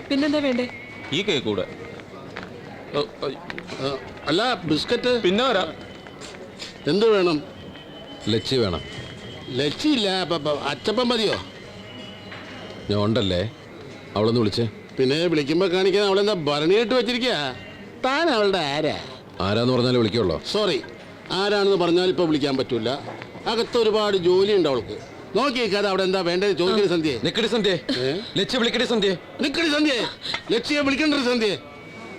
പിന്നെന്താ വേണ്ടേ? ഈ കേക്ക് കൂടെ. അല്ല ബിസ്ക്കറ്റ് പിന്നെ വരാം. എന്ത് വേണം? ലച്ചി വേണം. ലച്ചി ഇല്ല, അച്ചപ്പം മതിയോ? ഞാൻ ഉണ്ടല്ലേ, അവളൊന്ന് വിളിച്ചേ. പിന്നെ വിളിക്കുമ്പോ കാണിക്കാൻ അവളെന്താ ഭരണിയായിട്ട് വെച്ചിരിക്കുക? താൻ അവളുടെ ആരാ? ആരാന്ന് പറഞ്ഞാലേ വിളിക്കുള്ളൂ. സോറി, ആരാണെന്ന് പറഞ്ഞാൽ ഇപ്പൊ വിളിക്കാൻ പറ്റൂല. അകത്ത് ഒരുപാട് ജോലിയുണ്ട് അവൾക്ക്. നോക്കിയേക്കാതെ അവിടെ എന്താ വേണ്ടത് ചോദിക്കരുത് സന്ധ്യ. നിക്കടി സന്ധ്യ, ലച്ചി വിളിക്കടി സന്ധ്യ. നിക്കടി സന്ധ്യ, ലക്ഷ്യെ വിളിക്കണ്ടത് സന്ധ്യ.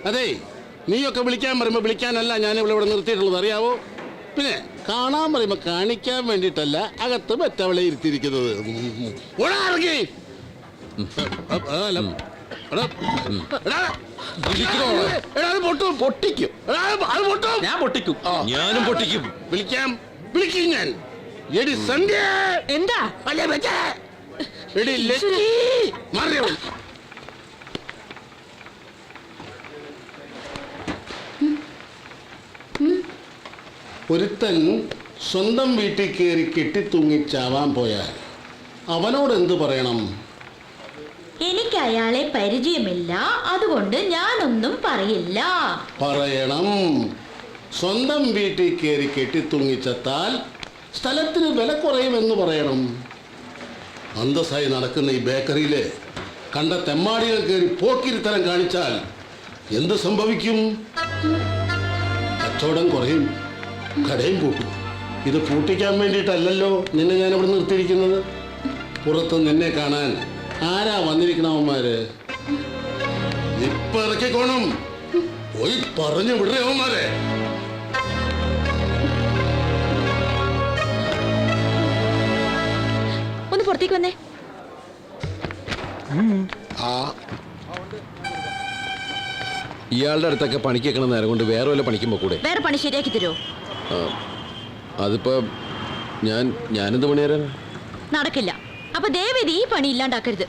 അതെ, നീയൊക്കെ വിളിക്കാൻ പറയുമ്പോ വിളിക്കാനല്ല ഞാൻ ഇവിടെ നിർത്തിയിട്ടുള്ളത്, അറിയാവോ? പിന്നെ കാണാൻ പറയുമ്പോ കാണിക്കാൻ വേണ്ടിയിട്ടല്ല അകത്ത് മറ്റവളെ ഇരുത്തിയിരിക്കുന്നത്. ഞാൻ പൊട്ടിക്കും. ഞാനും പൊട്ടിക്കും. വിളിക്കും ഞാൻ. എടി സന്ധ്യ. എന്താ? എടി ലക്ഷ്മി. മാറിയോ? ഒരുത്തൻ സ്വന്തം വീട്ടിൽ കയറി കെട്ടിത്തൂങ്ങി ചാവാൻ പോയാൽ അവനോട് എന്ത് പറയണം? എനിക്ക് അയാളെ പരിചയമില്ല, അതുകൊണ്ട് ഞാനൊന്നും പറയില്ല. പറയണം. സ്വന്തം വീട്ടിൽ കയറി കെട്ടിത്തൂങ്ങിച്ചത്താൽ സ്ഥലത്തിന് വില കുറയുമെന്ന് പറയണം. അന്തസ്സായി നടക്കുന്ന ഈ ബേക്കറിയില് കണ്ട തെമ്മാടികൾ കയറി പോക്കിരിത്തരം കാണിച്ചാൽ എന്ത് സംഭവിക്കും? കച്ചവടം കുറയും, കടയും പൂട്ടും. ഇത് പൂട്ടിക്കാൻ വേണ്ടിയിട്ടല്ലല്ലോ നിന്നെ ഞാൻ ഇവിടെ നിർത്തിയിരിക്കുന്നത്. പുറത്ത് നിന്നെ കാണാൻ ആരാ വന്നിരിക്കണവന്മാര്? ഇപ്പൊ ഇറക്കിക്കോണം. പോയി പറഞ്ഞു വിടേ അവന്മാരെ. ഒന്ന് പുറത്തേക്ക് വന്നേ. ഇയാളുടെ അടുത്തൊക്കെ പണിക്ക് വെക്കണ നേരം കൊണ്ട് വേറെ വല്ല പണിക്കുമ്പോ കൂടെ. വേറെ പണി ശരിയാക്കി തരുമോ? അതിപ്പോ ഞാനെന്ത് പണി തരാൻ? നടക്കില്ല. അപ്പൊ ദയവേദി ഈ പണി ഇല്ലാണ്ടാക്കരുത്.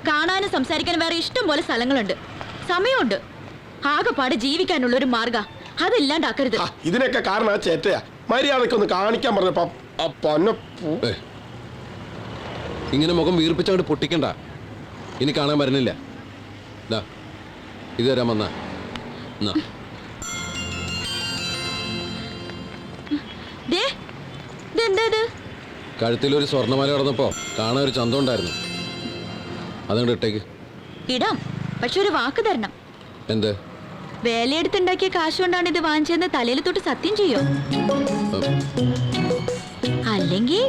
കാണാനും സംസാരിക്കാനും വേറെ ഇഷ്ടം പോലെ സ്ഥലങ്ങളുണ്ട്, സമയമുണ്ട്. ആകെപ്പാട് ജീവിക്കാനുള്ള ഒരു മാർഗ, അതില്ലാണ്ടാക്കരുത്. ഇതിനൊക്കെ കാരണം ചേറ്റയാ. മര്യാദക്ക് ഒന്ന് കാണിക്കാൻ പറഞ്ഞപ്പോ ഇങ്ങനെ മുഖം വീർപ്പിച്ചങ്ങോട്ട് പൊട്ടിക്കണ്ട. ഇനി കാണാൻ വരുന്നില്ല. ഇത് തരാൻ വന്ന കഴുത്തിലൊരു സ്വർണ്ണമാല കിടന്നപ്പോ കാണാൻ ഒരു ചന്തം ഉണ്ടായിരുന്നു, അതുകൊണ്ട് ഇട്ടേക്ക്. ഇടാം, പക്ഷെ ഒരു വാക്ക് തരണം. എന്ത്? വേലയെടുത്തുണ്ടാക്കിയ കാശ് കൊണ്ടാണ് ഇത് വാങ്ങിച്ചതെന്ന് തലയിൽ തൊട്ട് സത്യം ചെയ്യോ? അല്ലെങ്കിൽ